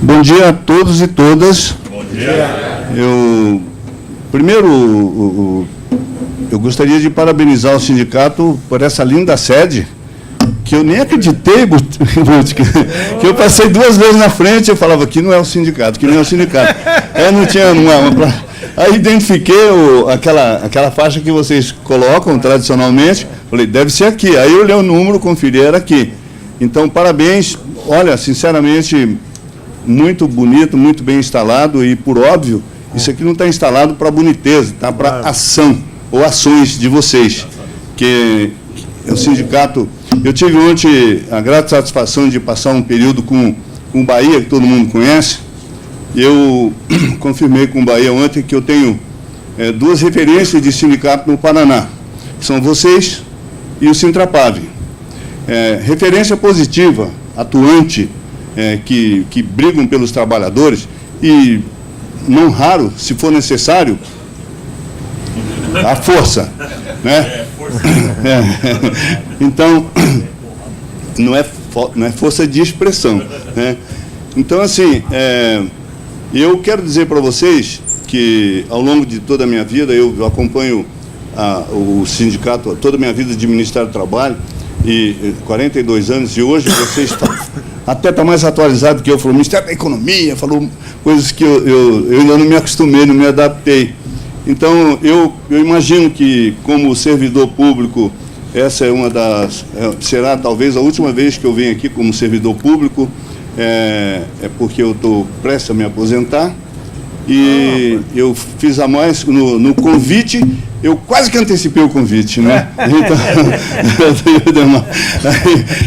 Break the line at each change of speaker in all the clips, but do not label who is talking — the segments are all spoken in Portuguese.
Bom dia a todos e todas.
Bom dia.
Primeiro, eu gostaria de parabenizar o sindicato por essa linda sede, que eu nem acreditei, que eu passei 2 vezes na frente, eu falava que não é o sindicato, que não é o sindicato. Não tinha Aí identifiquei aquela faixa que vocês colocam tradicionalmente, falei, deve ser aqui. Aí eu olhei o número, conferi, era aqui. Então, parabéns. Olha, sinceramente, muito bonito, muito bem instalado e, por óbvio, isso aqui não está instalado para boniteza, está para ação ou ações de vocês, que o sindicato... Eu tive ontem a grata satisfação de passar um período com o Bahia, que todo mundo conhece. Eu confirmei com o Bahia ontem que eu tenho 2 referências de sindicato no Paraná, que são vocês e o Sintrapave. Referência positiva, atuante, que brigam pelos trabalhadores e, não raro, se for necessário, a força, né? Então, não é força de expressão, né? Então, assim, eu quero dizer para vocês que, ao longo de toda a minha vida, eu acompanho o sindicato, toda a minha vida de Ministério do Trabalho, e 42 anos, e hoje vocês até está mais atualizado que eu, falou Ministério da Economia, falou coisas que eu ainda não me acostumei, não me adaptei. Então, eu imagino que, como servidor público, essa é uma será talvez a última vez que eu venho aqui como servidor público, porque eu estou prestes a me aposentar, e eu fiz a mais, no convite, eu quase que antecipei o convite, né? Então,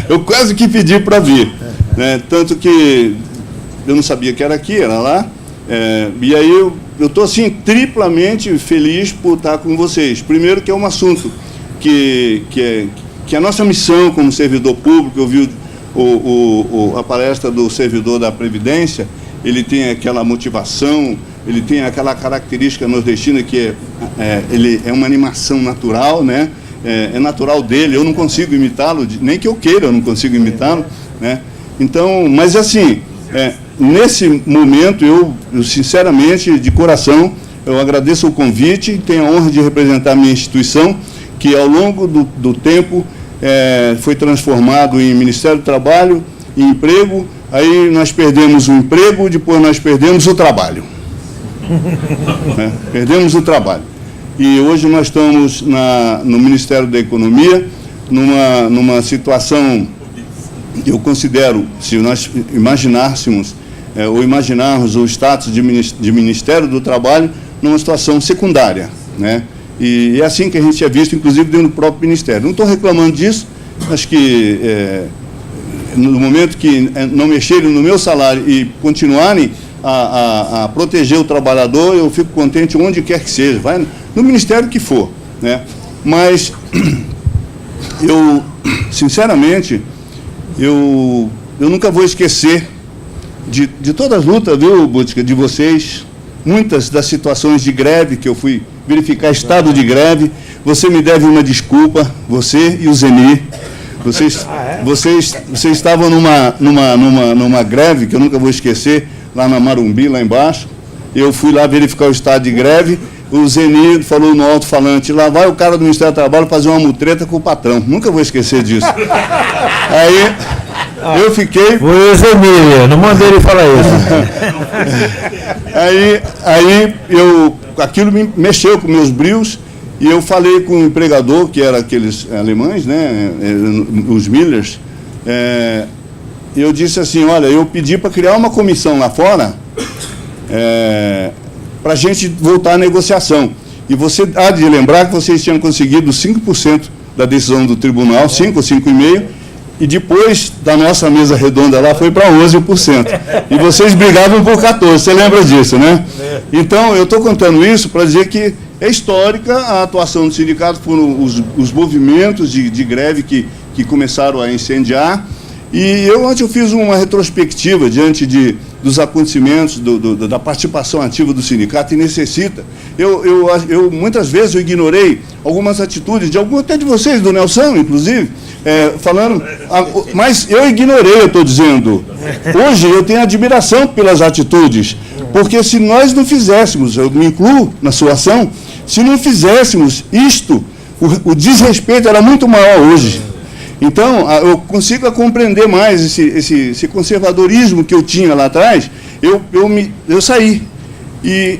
eu quase que pedi para vir, né? Tanto que eu não sabia que era aqui, era lá, e aí eu estou, assim, triplamente feliz por estar com vocês. Primeiro, que é um assunto que a nossa missão como servidor público, eu vi a palestra do servidor da Previdência, ele tem aquela motivação, ele tem aquela característica nordestina que ele é uma animação natural, né? É natural dele, eu não consigo imitá-lo, nem que eu queira, eu não consigo imitá-lo, né? Então, mas assim, nesse momento, eu sinceramente, de coração, eu agradeço o convite, tenho a honra de representar a minha instituição, que ao longo do tempo foi transformado em Ministério do Trabalho, em emprego, aí nós perdemos o emprego, depois nós perdemos o trabalho. Perdemos o trabalho. E hoje nós estamos no Ministério da Economia, numa situação, eu considero, se nós imaginássemos, ou imaginarmos o status de Ministério do Trabalho, numa situação secundária, né? E é assim que a gente é visto, inclusive, dentro do próprio Ministério. Não estou reclamando disso, acho que no momento que não mexerem no meu salário e continuarem a proteger o trabalhador, eu fico contente onde quer que seja, vai no Ministério que for, né? Mas eu, sinceramente, eu nunca vou esquecer de todas as lutas, viu, Bútica, de vocês, muitas das situações de greve que eu fui verificar, estado de greve. Você me deve uma desculpa, você e o Zeni. Vocês estavam numa greve que eu nunca vou esquecer, lá na Marumbi, lá embaixo. Eu fui lá verificar o estado de greve, o Zeni falou no alto-falante, lá vai o cara do Ministério do Trabalho fazer uma mutreta com o patrão. Nunca vou esquecer disso. Aí eu fiquei...
Foi o Zeni, não mandei ele falar isso.
Aí aquilo me mexeu com meus brios, e eu falei com o empregador, que era aqueles alemães, né, os Millers, eu disse assim, olha, eu pedi para criar uma comissão lá fora, para a gente voltar à negociação. E você há de lembrar que vocês tinham conseguido 5% da decisão do tribunal, 5 ou 5,5%, e depois da nossa mesa redonda lá foi para 11%. E vocês brigavam por 14%, você lembra disso, né? Então, eu estou contando isso para dizer que é histórica a atuação do sindicato, foram os movimentos de greve que começaram a incendiar, E ontem eu fiz uma retrospectiva diante dos acontecimentos, da participação ativa do sindicato, e necessita. Eu muitas vezes eu ignorei algumas atitudes, até de vocês, do Nelson, inclusive, falando, mas eu ignorei, eu estou dizendo. Hoje eu tenho admiração pelas atitudes, porque se nós não fizéssemos, eu me incluo na sua ação, se não fizéssemos isto, o desrespeito era muito maior hoje. Então, eu consigo compreender mais esse conservadorismo que eu tinha lá atrás. Eu saí. E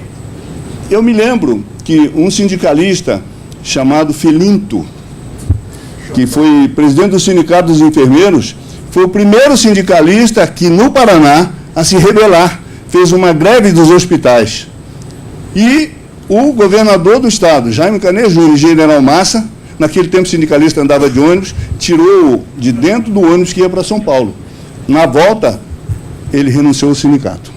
eu me lembro que um sindicalista chamado Filinto, que foi presidente do Sindicato dos Enfermeiros, foi o primeiro sindicalista aqui no Paraná a se rebelar, fez uma greve dos hospitais. E o governador do estado, Jaime Canet Júnior, General Massa, naquele tempo o sindicalista andava de ônibus, tirou de dentro do ônibus que ia para São Paulo. Na volta, ele renunciou ao sindicato.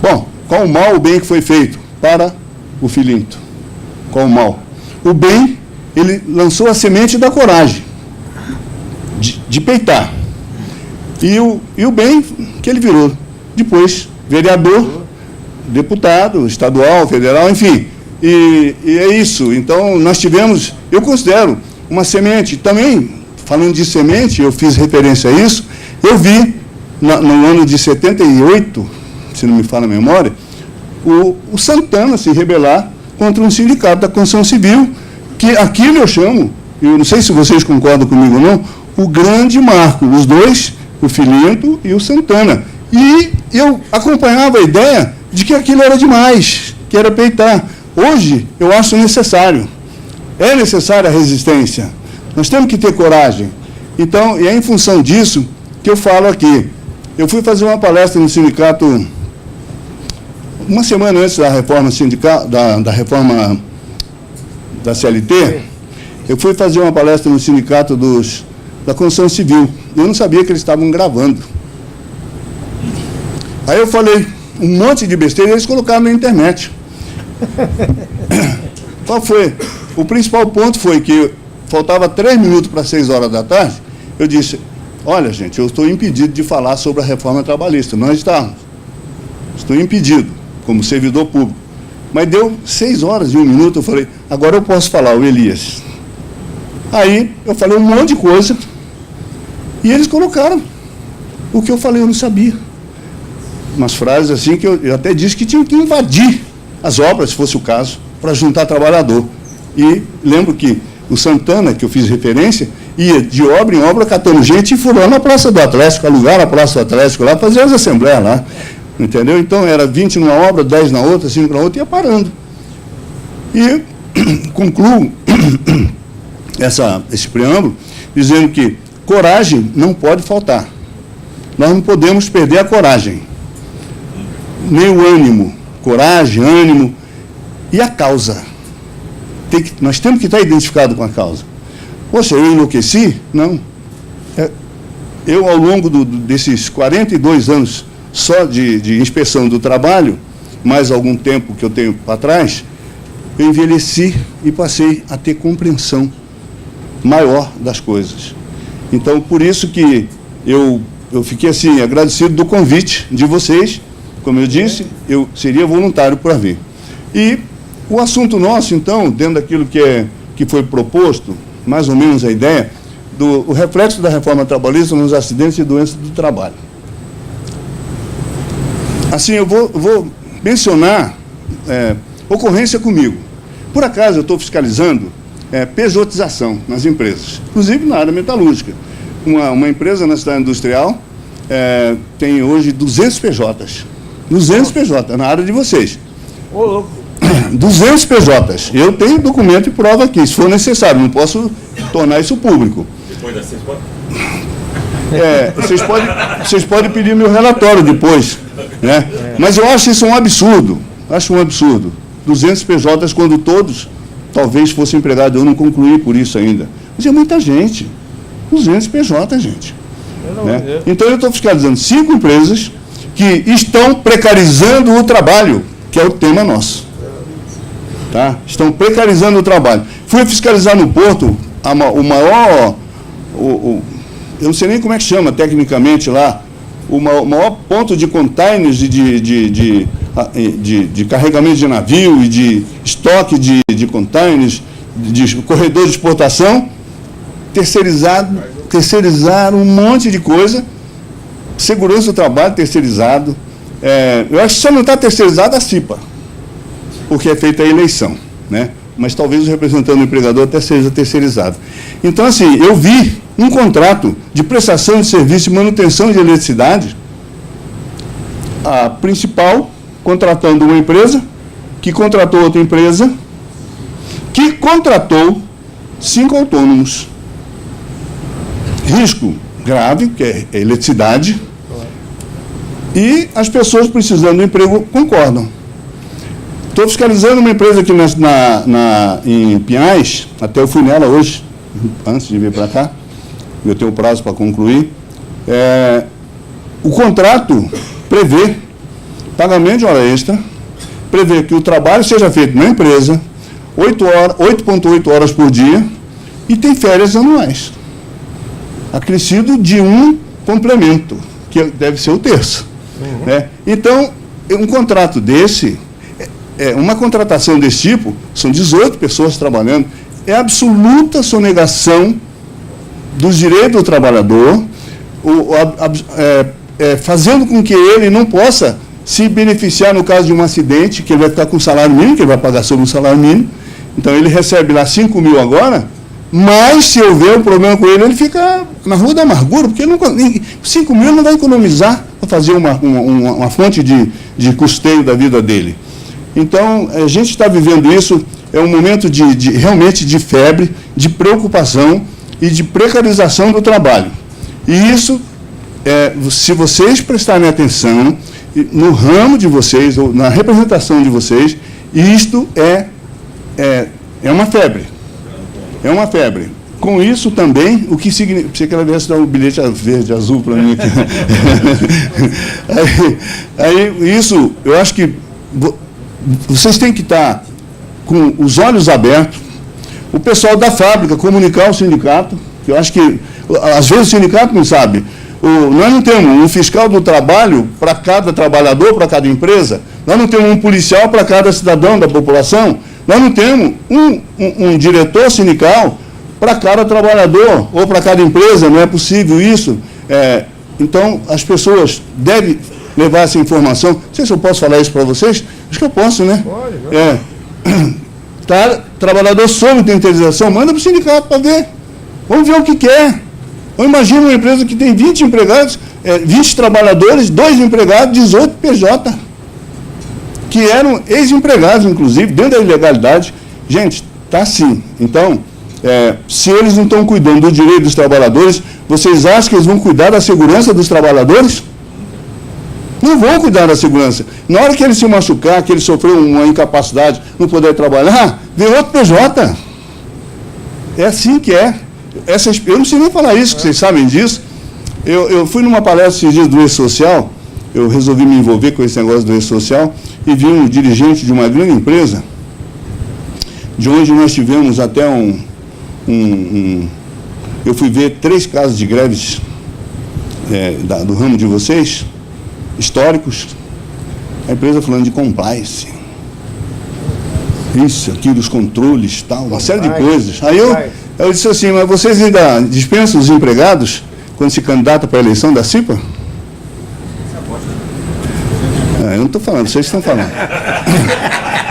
Bom, qual o mal, o bem que foi feito para o Filinto? Qual o mal? O bem, ele lançou a semente da coragem, de peitar. E o bem que ele virou. Depois, vereador, deputado, estadual, federal, enfim. E é isso. Então, nós tivemos, eu considero, uma semente. Também, falando de semente, eu fiz referência a isso, eu vi, no ano de 78, se não me falha a memória, o Santana se rebelar contra um sindicato da construção civil, que aquilo eu chamo, eu não sei se vocês concordam comigo ou não, o grande marco, os dois, o Filinto e o Santana. E eu acompanhava a ideia de que aquilo era demais, que era peitar. Hoje, eu acho necessário. É necessária a resistência. Nós temos que ter coragem. Então, e é em função disso que eu falo aqui. Eu fui fazer uma palestra no sindicato, uma semana antes da reforma sindical, da reforma da CLT, eu fui fazer uma palestra no sindicato da construção civil. Eu não sabia que eles estavam gravando. Aí eu falei um monte de besteira e eles colocaram na internet. Qual foi? O principal ponto foi que faltava 3 minutos para 6 horas da tarde. Eu disse, olha, gente, eu estou impedido de falar sobre a reforma trabalhista. Nós estamos. Estou impedido, como servidor público. Mas deu 6 horas e 1 minuto, eu falei, agora eu posso falar, o Elias. Aí eu falei um monte de coisa e eles colocaram. O que eu falei eu não sabia. Umas frases assim que eu até disse que tinha que invadir as obras, se fosse o caso, para juntar trabalhador. E lembro que o Santana, que eu fiz referência, ia de obra em obra catando gente e furou na Praça do Atlético, alugaram a Praça do Atlético lá, fazia as assembleias lá. Entendeu? Então era 20 numa obra, 10 na outra, 5 na outra, ia parando. E concluo esse preâmbulo dizendo que coragem não pode faltar. Nós não podemos perder a coragem. Nem o ânimo. Coragem, ânimo e a causa. Nós temos que estar identificados com a causa. Poxa, eu enlouqueci? Não. Eu, ao longo desses 42 anos só de inspeção do trabalho, mais algum tempo que eu tenho para trás, eu envelheci e passei a ter compreensão maior das coisas. Então, por isso que eu fiquei assim, agradecido do convite de vocês. Como eu disse, eu seria voluntário para vir. E o assunto nosso, então, dentro daquilo que foi proposto, mais ou menos a ideia, o reflexo da reforma trabalhista nos acidentes e doenças do trabalho. Assim, eu vou mencionar ocorrência comigo. Por acaso, eu estou fiscalizando pejotização nas empresas, inclusive na área metalúrgica. Uma empresa na cidade industrial tem hoje 200 PJs. 200 PJ, na área de vocês.
Ô, louco.
200 PJs. Eu tenho documento e prova aqui, se for necessário, não posso tornar isso público.
Depois das 6 pode?
Vocês podem pedir meu relatório depois. Né? Mas eu acho isso um absurdo. Acho um absurdo. 200 PJs quando todos talvez fossem empregados. Eu não concluí por isso ainda. Mas é muita gente. 200 PJ, gente. Né? Então eu estou fiscalizando 5 empresas que estão precarizando o trabalho, que é o tema nosso. Tá? Estão precarizando o trabalho. Fui fiscalizar no Porto, eu não sei nem como é que chama tecnicamente lá, o maior ponto de containers de carregamento de navio e de estoque de containers, de corredor de exportação, terceirizaram um monte de coisa, segurança do trabalho terceirizado. Eu acho que só não está terceirizado a CIPA, porque é feita a eleição, né? Mas talvez o representante do empregador até seja terceirizado. Então, assim, eu vi um contrato de prestação de serviço e manutenção de eletricidade, a principal contratando uma empresa, que contratou outra empresa, que contratou 5 autônomos. Risco grave, que é eletricidade, e as pessoas precisando do emprego concordam. Estou fiscalizando uma empresa aqui em Pinhais, até eu fui nela hoje, antes de vir para cá, eu tenho prazo para concluir. O contrato prevê pagamento de hora extra, prevê que o trabalho seja feito na empresa, 8,8 horas por dia, e tem férias anuais, acrescido de um complemento, que deve ser o terço. Né? Então, um contrato desse, uma contratação desse tipo, são 18 pessoas trabalhando, é absoluta sonegação dos direitos do trabalhador, fazendo com que ele não possa se beneficiar no caso de um acidente, que ele vai ficar com salário mínimo, que ele vai pagar sobre o salário mínimo. Então, ele recebe lá 5 mil agora, mas se houver um problema com ele, ele fica na rua da amargura, porque 5 mil não vai economizar para fazer uma fonte de custeio da vida dele. Então, a gente está vivendo isso, é um momento realmente de febre, de preocupação e de precarização do trabalho. E isso, se vocês prestarem atenção, no ramo de vocês, ou na representação de vocês, isto é uma febre. É uma febre. Com isso também, o que significa... Você quer ver se dá um bilhete verde, azul para mim aqui. Isso, eu acho que vocês têm que estar com os olhos abertos. O pessoal da fábrica comunicar ao sindicato, que eu acho que, às vezes, o sindicato não sabe. Nós não temos um fiscal do trabalho para cada trabalhador, para cada empresa. Nós não temos um policial para cada cidadão da população. Nós não temos um diretor sindical para cada trabalhador ou para cada empresa. Não é possível isso. Então, as pessoas devem levar essa informação. Não sei se eu posso falar isso para vocês. Acho que eu posso, né? Pode. Trabalhador sob terceirização, manda para o sindicato para ver. Vamos ver o que quer. Ou imagina uma empresa que tem 20 empregados, 20 trabalhadores, 2 empregados, 18 PJ, que eram ex-empregados, inclusive, dentro da ilegalidade. Gente, está assim. Então, se eles não estão cuidando do direito dos trabalhadores, vocês acham que eles vão cuidar da segurança dos trabalhadores? Não vão cuidar da segurança. Na hora que ele se machucar, que ele sofreu uma incapacidade, não poder trabalhar, vem outro PJ. É assim que é. Eu não sei nem falar isso, que vocês sabem disso. Eu fui numa palestra esses dias do E-Social, eu resolvi me envolver com esse negócio do E-Social, e vi um dirigente de uma grande empresa, de onde nós tivemos até eu fui ver 3 casos de greves do ramo de vocês, históricos, a empresa falando de compliance, isso, aquilo, os controles, tal, uma série de coisas. Aí eu disse assim, mas vocês ainda dispensam os empregados quando se candidata para a eleição da CIPA? Eu não estou falando, vocês estão falando.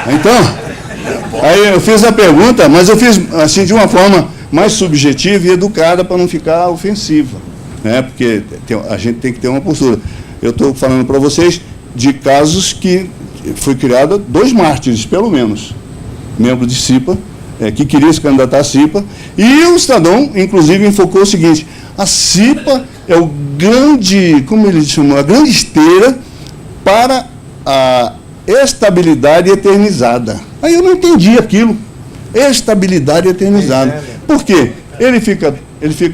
Então, aí eu fiz a pergunta, mas eu fiz assim de uma forma mais subjetiva e educada para não ficar ofensiva, né? Porque a gente tem que ter uma postura. Eu estou falando para vocês de casos que foi criado 2 mártires, pelo menos, membro de CIPA, que queria se candidatar à CIPA, e o Estadão, inclusive, enfocou o seguinte: a CIPA é o grande, como ele chamou, a grande esteira para a estabilidade eternizada. Aí eu não entendi aquilo, estabilidade eternizada. Por quê? Ele fica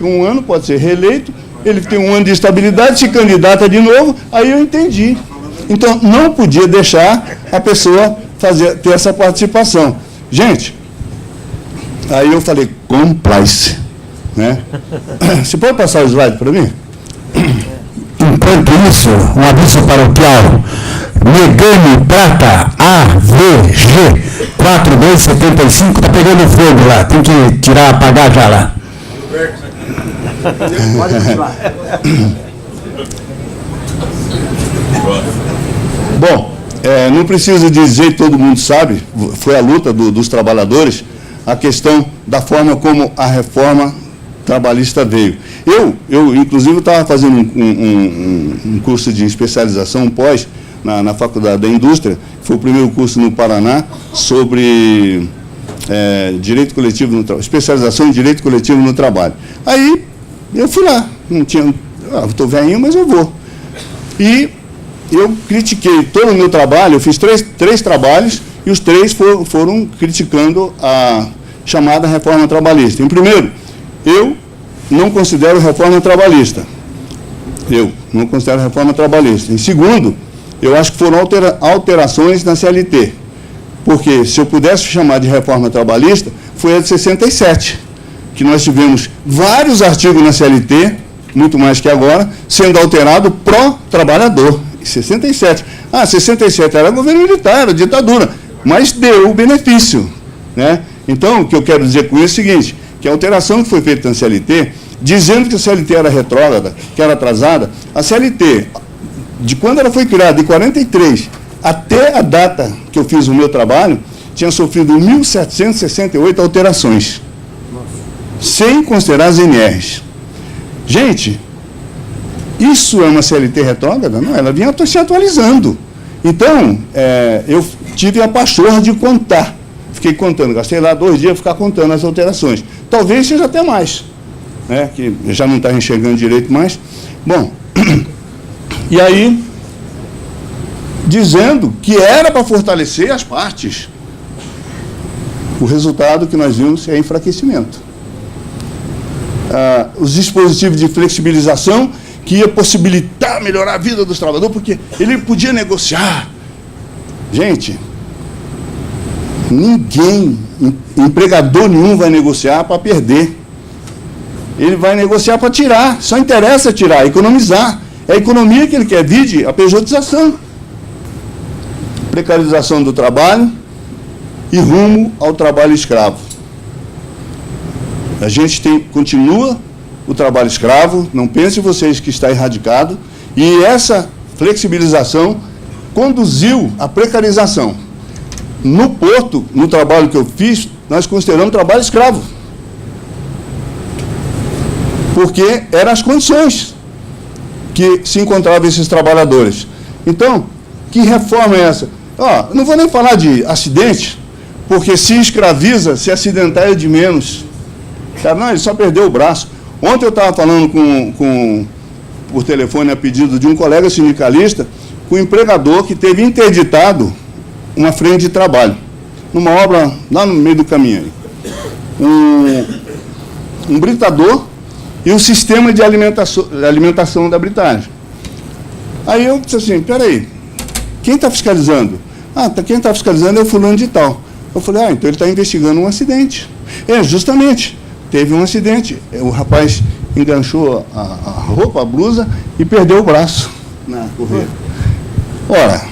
1 ano, pode ser reeleito, ele tem 1 ano de estabilidade, se candidata de novo, aí eu entendi. Então, não podia deixar a pessoa ter essa participação. Gente, aí eu falei, compliance. né? Você pode passar o slide para mim?
Enquanto isso, um aviso paroquial. Megane Prata AVG 4275, está pegando fogo lá, tem que tirar, apagar já lá.
Bom, não preciso dizer, todo mundo sabe, foi a luta dos trabalhadores, a questão da forma como a reforma trabalhista veio. Eu inclusive, estava fazendo um curso de especialização, um pós, na Faculdade da Indústria, foi o primeiro curso no Paraná, sobre direito coletivo no trabalho, especialização em direito coletivo no trabalho. Aí, eu fui lá, não tinha, estou velhinho, mas eu vou. E eu critiquei todo o meu trabalho, eu fiz três trabalhos, e os três foram criticando a chamada reforma trabalhista. Em primeiro, eu não considero reforma trabalhista. Eu não considero reforma trabalhista. Em segundo, eu acho que foram alterações na CLT. Porque, se eu pudesse chamar de reforma trabalhista, foi a de 67, que nós tivemos vários artigos na CLT, muito mais que agora, sendo alterado pró-trabalhador. 67. 67 era governo militar, era ditadura, mas deu o benefício, né? Então, o que eu quero dizer com isso é o seguinte, que a alteração que foi feita na CLT, dizendo que a CLT era retrógrada, que era atrasada, a CLT, de quando ela foi criada, em 43, até a data que eu fiz o meu trabalho, tinha sofrido 1.768 alterações, sem considerar as NRs. Gente, isso é uma CLT retrógrada? Não, ela vinha se atualizando. Então, eu tive a pachorra de contar. Fiquei contando, gastei lá 2 dias ficar contando as alterações. Talvez seja até mais, né, que já não está enxergando direito mais. Bom, e aí, dizendo que era para fortalecer as partes. O resultado que nós vimos é enfraquecimento. Os dispositivos de flexibilização, que ia possibilitar melhorar a vida dos trabalhadores, porque ele podia negociar. Gente, ninguém, empregador nenhum vai negociar para perder. Ele vai negociar para tirar, só interessa tirar, economizar. É a economia que ele quer, vide a pejotização. Precarização do trabalho e rumo ao trabalho escravo. A gente continua o trabalho escravo, não pensem vocês que está erradicado, e essa flexibilização conduziu à precarização. No Porto, no trabalho que eu fiz, nós consideramos trabalho escravo. Porque eram as condições que se encontravam esses trabalhadores. Então, que reforma é essa? Não vou nem falar de acidente, porque se escraviza, se acidentar é de menos. Não, ele só perdeu o braço. Ontem eu estava falando por telefone a pedido de um colega sindicalista, com um empregador que teve interditado uma frente de trabalho, numa obra lá no meio do caminho. Um britador e um sistema de alimentação da britagem. Aí eu disse assim, peraí, quem está fiscalizando? Quem está fiscalizando é o fulano de tal. Eu falei, então ele está investigando um acidente. Justamente. Teve um acidente, o rapaz enganchou a roupa, a blusa, e perdeu o braço na correia. Ora,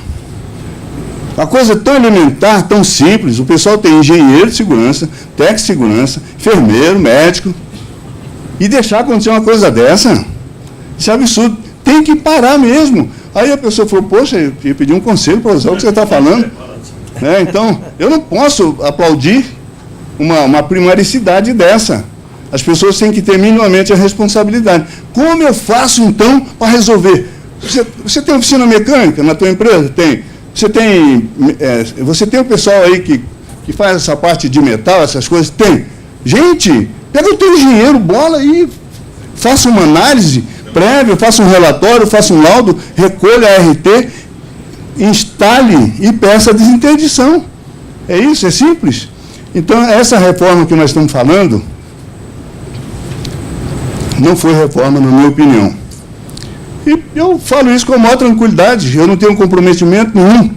a coisa é tão elementar, tão simples, o pessoal tem engenheiro de segurança, técnico de segurança, enfermeiro, médico, e deixar acontecer uma coisa dessa, isso é absurdo, tem que parar mesmo. Aí a pessoa falou, poxa, eu ia pedir um conselho para usar o que você está falando. Então, eu não posso aplaudir uma primaricidade dessa. As pessoas têm que ter minimamente a responsabilidade. Como eu faço, então, para resolver? Você tem oficina mecânica na tua empresa? Tem. Você tem o pessoal aí que faz essa parte de metal, essas coisas? Tem. Gente, pega o teu engenheiro, bola e faça uma análise prévia, faça um relatório, faça um laudo, recolha a RT, instale e peça a desinterdição. É isso, é simples. Então, essa reforma que nós estamos falando não foi reforma, na minha opinião. E eu falo isso com a maior tranquilidade. Eu não tenho comprometimento nenhum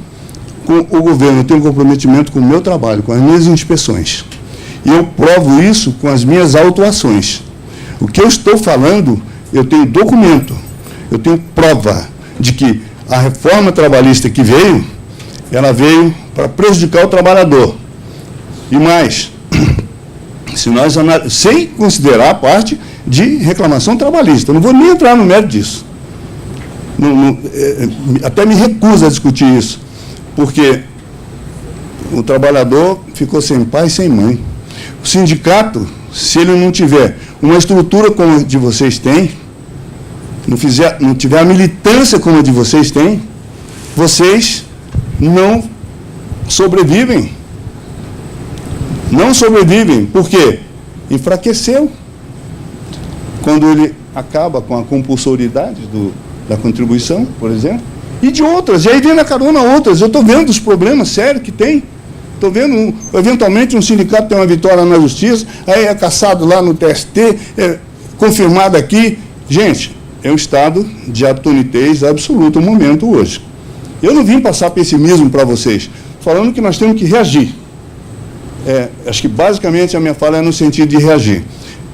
com o governo, eu tenho comprometimento com o meu trabalho, com as minhas inspeções. E eu provo isso com as minhas autuações. O que eu estou falando, eu tenho documento, eu tenho prova de que a reforma trabalhista que veio, ela veio para prejudicar o trabalhador. E mais, se nós sem considerar a parte de reclamação trabalhista, eu não vou nem entrar no mérito disso. Até me recuso a discutir isso, porque o trabalhador ficou sem pai e sem mãe. O sindicato, se ele não tiver uma estrutura como a de vocês têm, não tiver a militância como a de vocês têm, vocês não sobrevivem. Não sobrevivem. Por quê? Enfraqueceu. Quando ele acaba com a compulsoriedade da contribuição, por exemplo, e de outras. E aí vem na carona outras. Eu estou vendo os problemas sérios que tem. Estou vendo, eventualmente, um sindicato tem uma vitória na justiça, aí é cassado lá no TST, confirmado aqui. Gente, é um estado de atonitez absoluta o momento hoje. Eu não vim passar pessimismo para vocês, falando que nós temos que reagir. Acho que basicamente a minha fala é no sentido de reagir.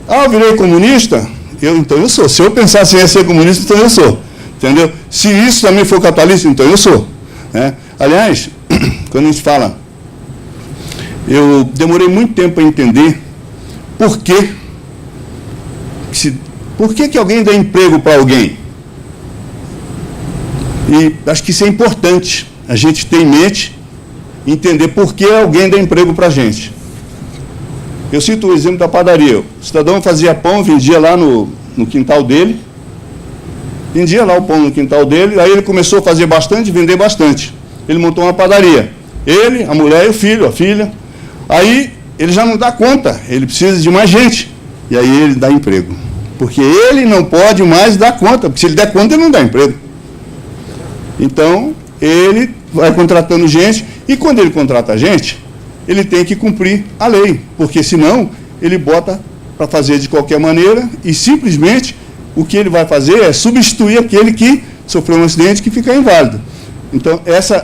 Eu virei comunista? Então eu sou. Se eu pensasse em ser comunista, então eu sou. Entendeu? Se isso também for capitalista, então eu sou. Aliás, quando a gente fala, eu demorei muito tempo para entender por que alguém dá emprego para alguém. E acho que isso é importante, a gente ter em mente, entender por que alguém dá emprego para a gente. Eu cito o exemplo da padaria. O cidadão fazia pão, vendia lá no quintal dele, vendia lá o pão no quintal dele, aí ele começou a fazer bastante, vender bastante. Ele montou uma padaria. Ele, a mulher e o filho, a filha. Aí ele já não dá conta, ele precisa de mais gente. E aí ele dá emprego. Porque ele não pode mais dar conta, porque se ele der conta, ele não dá emprego. Então, ele vai contratando gente, e quando ele contrata gente, ele tem que cumprir a lei, porque senão ele bota para fazer de qualquer maneira, e simplesmente o que ele vai fazer é substituir aquele que sofreu um acidente que fica inválido. Então,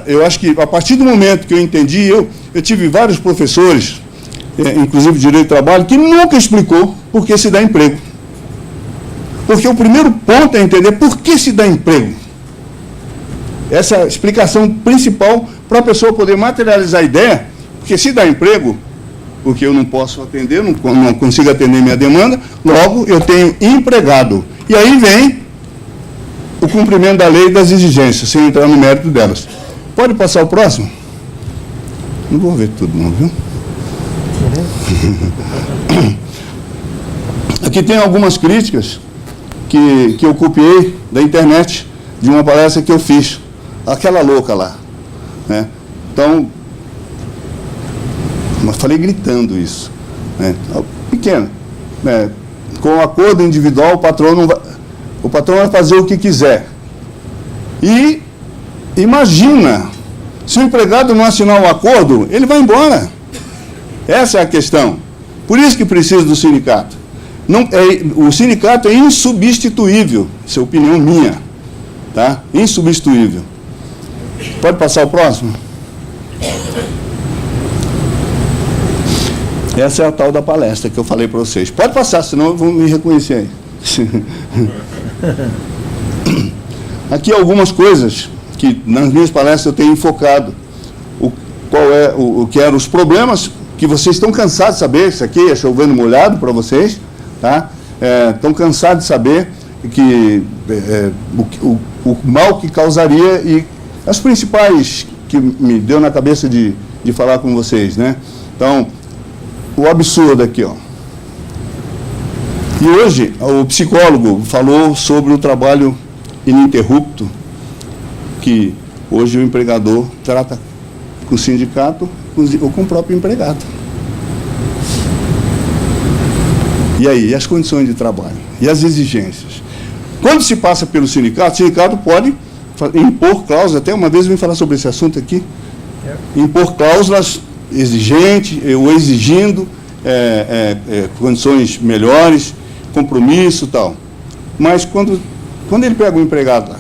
eu acho que a partir do momento que eu entendi, eu tive vários professores, inclusive de direito do trabalho, que nunca explicou por que se dá emprego. Porque o primeiro ponto é entender por que se dá emprego. Essa é a explicação principal para a pessoa poder materializar a ideia, porque se dá emprego, porque eu não posso atender, não consigo atender minha demanda, logo eu tenho empregado. E aí vem o cumprimento da lei e das exigências, sem entrar no mérito delas. Pode passar o próximo? Não vou ver tudo não, viu? Aqui tem algumas críticas que eu copiei da internet, de uma palestra que eu fiz. Aquela louca lá. Então, mas falei gritando isso. Pequeno. Com o acordo individual, o patrão vai fazer o que quiser. E imagina, se o empregado não assinar o acordo, ele vai embora. Essa é a questão. Por isso que precisa do sindicato. O sindicato é insubstituível. Isso é opinião minha. Tá? Insubstituível. Pode passar o próximo? Essa é a tal da palestra que eu falei para vocês. Pode passar, senão vão me reconhecer aí. Aqui algumas coisas que nas minhas palestras eu tenho enfocado. O que eram os problemas que vocês estão cansados de saber. Isso aqui é chovendo molhado para vocês. Tá? Estão cansados de saber que o mal que causaria e as principais que me deu na cabeça de falar com vocês, né? Então, o absurdo aqui, ó. E hoje, o psicólogo falou sobre o trabalho ininterrupto, que hoje o empregador trata com o sindicato ou com o próprio empregado. E aí, e as condições de trabalho? E as exigências? Quando se passa pelo sindicato, o sindicato pode impor cláusulas, até uma vez eu vim falar sobre esse assunto aqui, impor cláusulas exigentes ou exigindo condições melhores, compromisso e tal. Mas quando ele pega o empregado lá,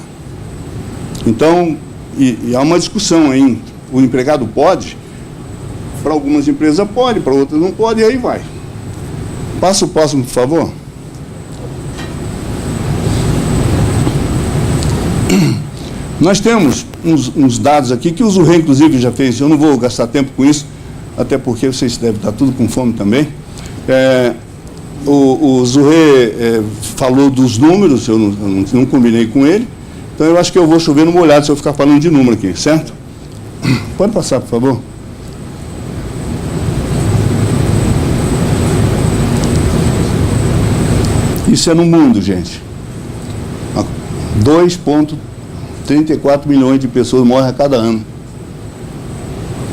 então, e há uma discussão aí, o empregado pode, para algumas empresas pode, para outras não pode, e aí vai. Passa o próximo, por favor. Nós temos uns dados aqui que o Zurré, inclusive, já fez. Eu não vou gastar tempo com isso, até porque vocês devem estar tudo com fome também. O Zurré falou dos números, eu não combinei com ele, então eu acho que eu vou chover no molhado se eu ficar falando de número aqui, certo? Pode passar, por favor. Isso é no mundo, gente. 2,34 milhões de pessoas morrem a cada ano.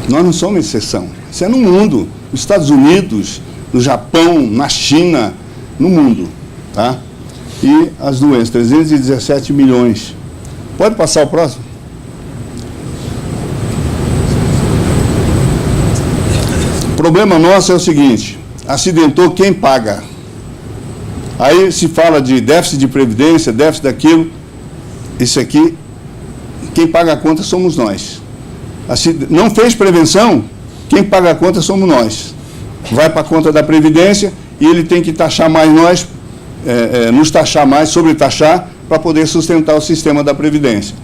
Nós não somos exceção. Isso é no mundo. Nos Estados Unidos, no Japão, na China, no mundo. Tá? E as doenças, 317 milhões. Pode passar o próximo? O problema nosso é o seguinte: acidentou, quem paga? Aí se fala de déficit de previdência, déficit daquilo. Isso aqui, quem paga a conta somos nós. Não fez prevenção, quem paga a conta somos nós. Vai para a conta da Previdência e ele tem que taxar mais nós, nos taxar mais, sobretaxar, para poder sustentar o sistema da Previdência.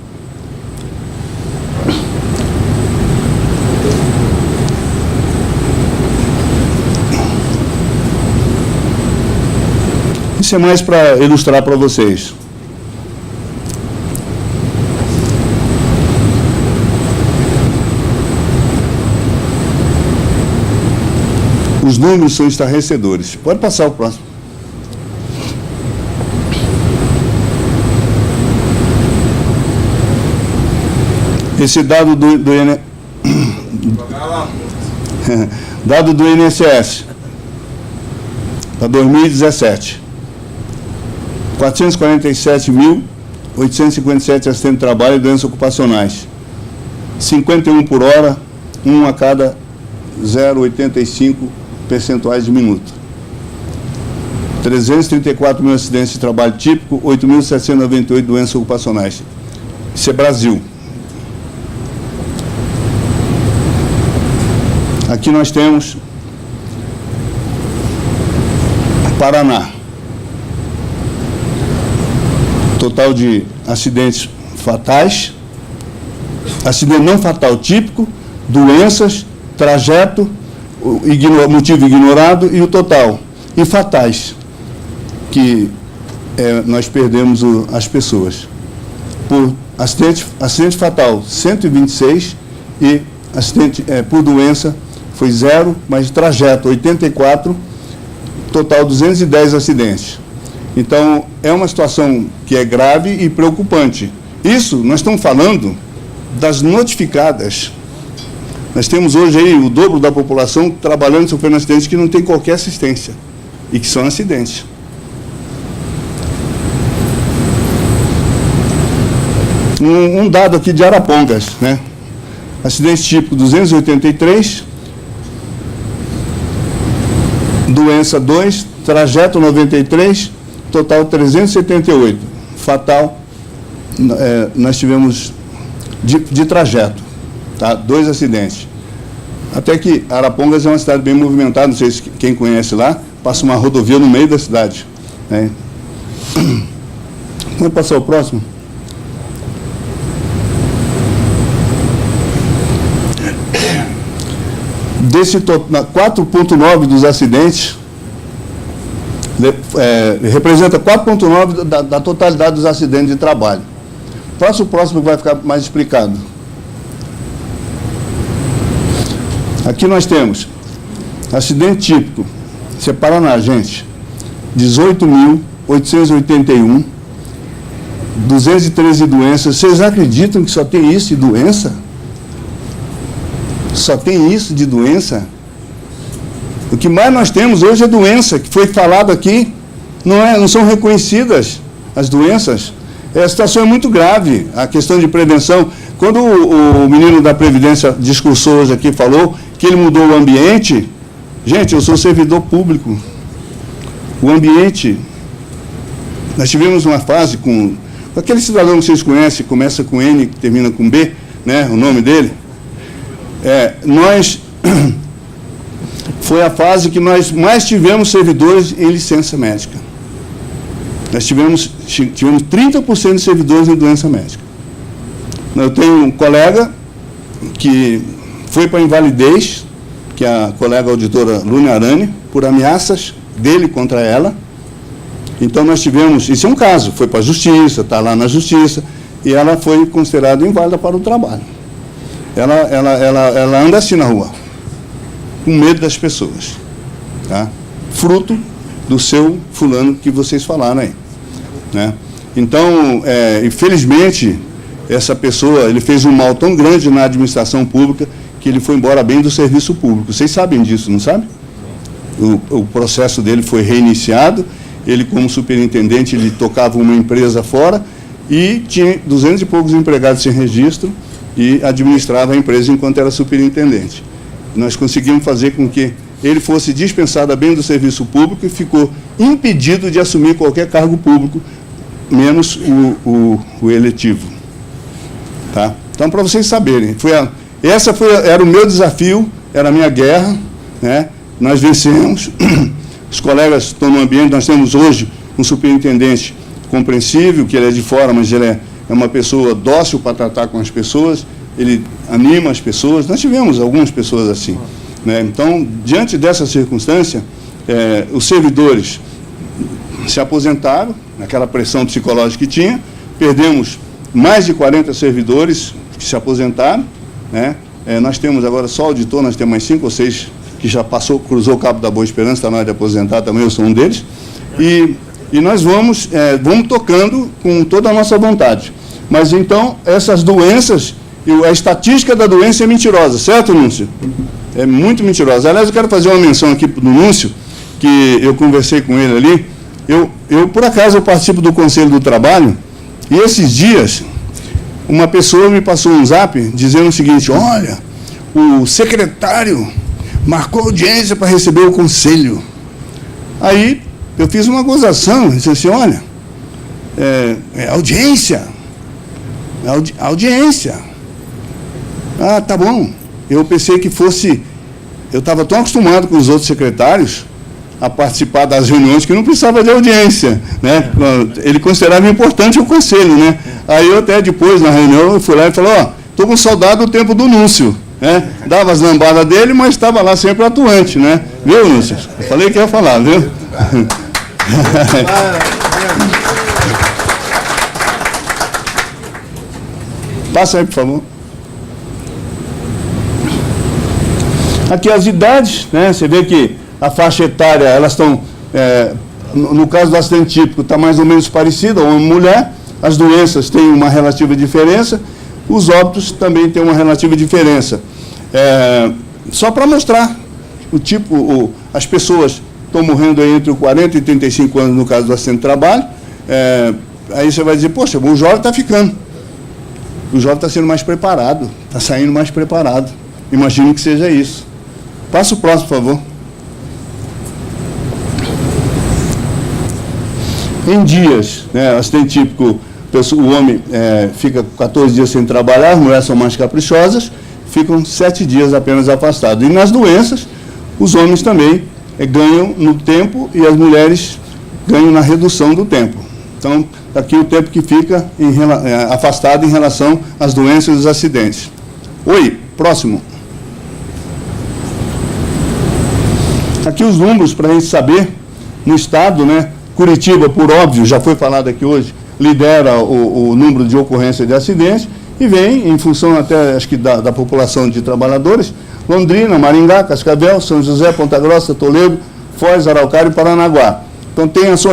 Isso é mais para ilustrar para vocês. Os números são estarrecedores. Pode passar o próximo. Esse dado dado do INSS para 2017. 447.857 assistentes de trabalho e doenças ocupacionais. 51 por hora, 1 a cada 0,85 percentuais de minuto. 334 mil acidentes de trabalho típico, 8.798 doenças ocupacionais. Isso é Brasil. Aqui nós temos Paraná. Total de acidentes fatais, acidente não fatal típico, doenças, trajeto, motivo ignorado e o total. E fatais, que nós perdemos as pessoas. Por acidente fatal, 126, e acidente por doença foi 0, mas trajeto, 84, total 210 acidentes. Então, é uma situação que é grave e preocupante. Isso, nós estamos falando das notificadas. Nós temos hoje aí o dobro da população trabalhando e sofrendo acidentes que não tem qualquer assistência e que são acidentes. Um dado aqui de Arapongas, né? Acidente típico 283, doença 2, trajeto 93, total 378. Fatal, nós tivemos de trajeto, tá? 2 acidentes. Até que Arapongas é uma cidade bem movimentada, não sei se quem conhece lá, passa uma rodovia no meio da cidade, né? Vamos passar o próximo? Desse 4,9% dos acidentes, representa 4,9% da totalidade dos acidentes de trabalho. O próximo vai ficar mais explicado. Aqui nós temos acidente típico, isso é Paraná, gente, 18.881, 213 doenças. Vocês acreditam que só tem isso de doença? Só tem isso de doença? O que mais nós temos hoje é doença, que foi falado aqui, não são reconhecidas as doenças. A situação é muito grave, a questão de prevenção. Quando o menino da Previdência discursou hoje aqui, falou que ele mudou o ambiente, gente, eu sou servidor público. O ambiente, nós tivemos uma fase com aquele cidadão que vocês conhecem, começa com N, termina com B, né, o nome dele. Foi a fase que nós mais tivemos servidores em licença médica. Nós tivemos 30% de servidores em doença médica. Eu tenho um colega que foi para a invalidez, que é a colega auditora Lúnia Arani, por ameaças dele contra ela. Então nós tivemos, isso é um caso, foi para a justiça, está lá na justiça, e ela foi considerada inválida para o trabalho. Ela anda assim na rua, com medo das pessoas, tá? Fruto do seu fulano que vocês falaram aí, né? Então, infelizmente, essa pessoa, ele fez um mal tão grande na administração pública que ele foi embora bem do serviço público. Vocês sabem disso, não sabem? O processo dele foi reiniciado, ele como superintendente, ele tocava uma empresa fora e tinha 200 e poucos empregados sem registro e administrava a empresa enquanto era superintendente. Nós conseguimos fazer com que ele fosse dispensado a bem do serviço público e ficou impedido de assumir qualquer cargo público, menos o eletivo. Tá? Então, para vocês saberem, era o meu desafio, era a minha guerra, né? Nós vencemos, os colegas estão no ambiente, nós temos hoje um superintendente compreensível, que ele é de fora, mas ele é uma pessoa dócil para tratar com as pessoas, ele anima as pessoas, nós tivemos algumas pessoas assim, né? Então, diante dessa circunstância, os servidores se aposentaram, naquela pressão psicológica que tinha, perdemos mais de 40 servidores que se aposentaram, né? Nós temos agora só auditor, nós temos mais 5 ou 6 que já cruzou o Cabo da Boa Esperança, está na hora de aposentar também, eu sou um deles, e nós vamos tocando com toda a nossa vontade. Mas então, essas doenças, a estatística da doença é mentirosa, certo, Núncio? É muito mentirosa. Aliás, eu quero fazer uma menção aqui do Núncio, que eu conversei com ele ali. Eu por acaso, eu participo do Conselho do Trabalho, e esses dias, uma pessoa me passou um zap dizendo o seguinte: olha, o secretário marcou audiência para receber o conselho. Aí, eu fiz uma gozação, disse assim: olha, audiência, audiência. Ah, tá bom. Eu pensei que fosse... Eu estava tão acostumado com os outros secretários a participar das reuniões que não precisava de audiência, né? Ele considerava importante o conselho, né? Aí eu até depois, na reunião, eu fui lá e falei: ó, estou com saudade do tempo do Núncio, né? Dava as lambadas dele, mas estava lá sempre atuante, né? Viu, Núncio? Eu falei que ia falar, viu? Passa aí, por favor. Aqui as idades, né? Você vê que a faixa etária, elas estão, no caso do acidente típico, está mais ou menos parecida, homem e mulher. As doenças têm uma relativa diferença, os óbitos também têm uma relativa diferença. Só para mostrar o tipo, as pessoas estão morrendo aí entre 40 e 35 anos no caso do acidente de trabalho. Aí você vai dizer: poxa, o jovem está ficando. O jovem está sendo mais preparado, está saindo mais preparado. Imagino que seja isso. Passa o próximo, por favor. Em dias, né, acidente típico, o homem fica 14 dias sem trabalhar, as mulheres são mais caprichosas, ficam 7 dias apenas afastados. E nas doenças, os homens também ganham no tempo e as mulheres ganham na redução do tempo. Então, aqui o tempo que fica afastado em relação às doenças e os acidentes. Oi, próximo. Aqui os números para a gente saber, no estado, né? Curitiba, por óbvio, já foi falado aqui hoje, lidera o número de ocorrência de acidentes e vem, em função até, acho que da população de trabalhadores, Londrina, Maringá, Cascavel, São José, Ponta Grossa, Toledo, Foz, Araucária e Paranaguá. Então tem a sua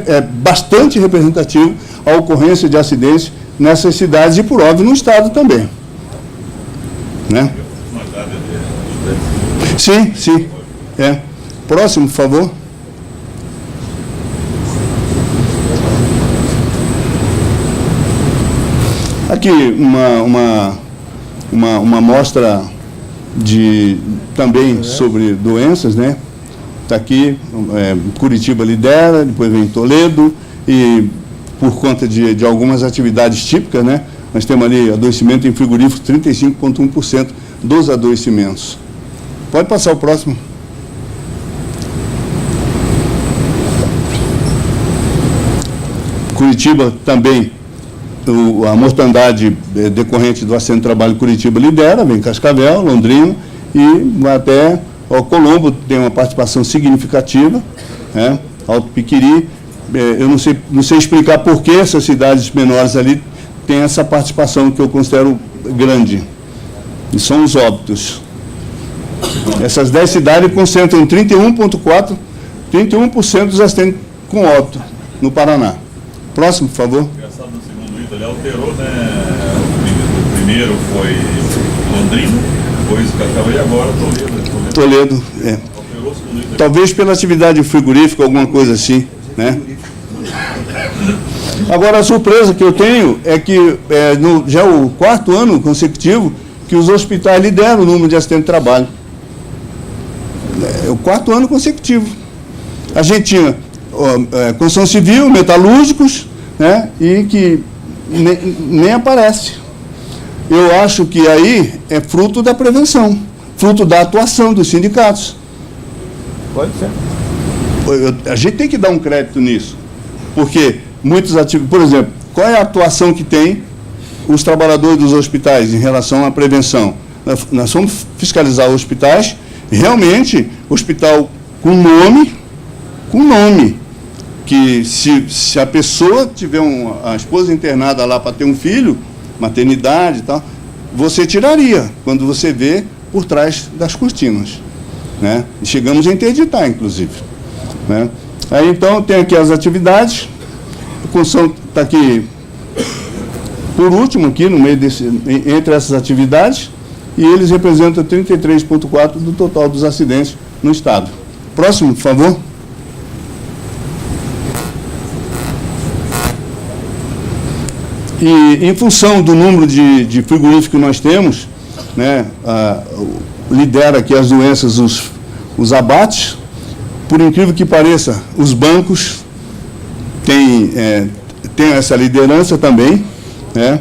é bastante representativo a ocorrência de acidentes nessas cidades e, por óbvio, no estado também. Né? Sim, sim. Próximo, por favor. Aqui uma amostra também sobre doenças, né? Está aqui, Curitiba lidera, depois vem Toledo, e por conta de algumas atividades típicas, né? Nós temos ali adoecimento em frigoríficos, 35,1% dos adoecimentos. Pode passar o próximo. Curitiba também, a mortandade decorrente do acidente de trabalho Curitiba lidera, vem Cascavel, Londrina e vai até Colombo, tem uma participação significativa, né? Alto Piquiri. Eu não sei explicar por que essas cidades menores ali têm essa participação que eu considero grande, e são os óbitos. Essas 10 cidades concentram 31,4%, 31% dos acidentes com óbito no Paraná. Próximo, por favor.
Engraçado, no segundo item, ele alterou, né? O primeiro foi Londrina, depois Cascavel e agora Toledo.
Toledo, é.
Alterou o segundo item.
Talvez pela atividade frigorífica, alguma coisa assim, né? Agora, a surpresa que eu tenho é que já é o 4º ano consecutivo que os hospitais lideram o número de acidentes de trabalho. É o 4º ano consecutivo. A gente tinha construção civil, metalúrgicos, né, e que nem aparece. Eu acho que aí é fruto da prevenção, fruto da atuação dos sindicatos.
Pode ser.
A gente tem que dar um crédito nisso, porque muitos ativos, por exemplo, qual é a atuação que tem os trabalhadores dos hospitais em relação à prevenção? Nós vamos fiscalizar hospitais, realmente, hospital com nome, que se a pessoa tiver a esposa internada lá para ter um filho, maternidade e tal, você tiraria, quando você vê por trás das cortinas, né? E chegamos a interditar, inclusive, né? Aí, então, tem aqui as atividades, a construção está aqui, por último, aqui, no meio entre essas atividades, e eles representam 33,4% do total dos acidentes no Estado. Próximo, por favor. E, em função do número de frigoríficos que nós temos, né, lidera aqui as doenças, os abates. Por incrível que pareça, os bancos têm essa liderança também, né?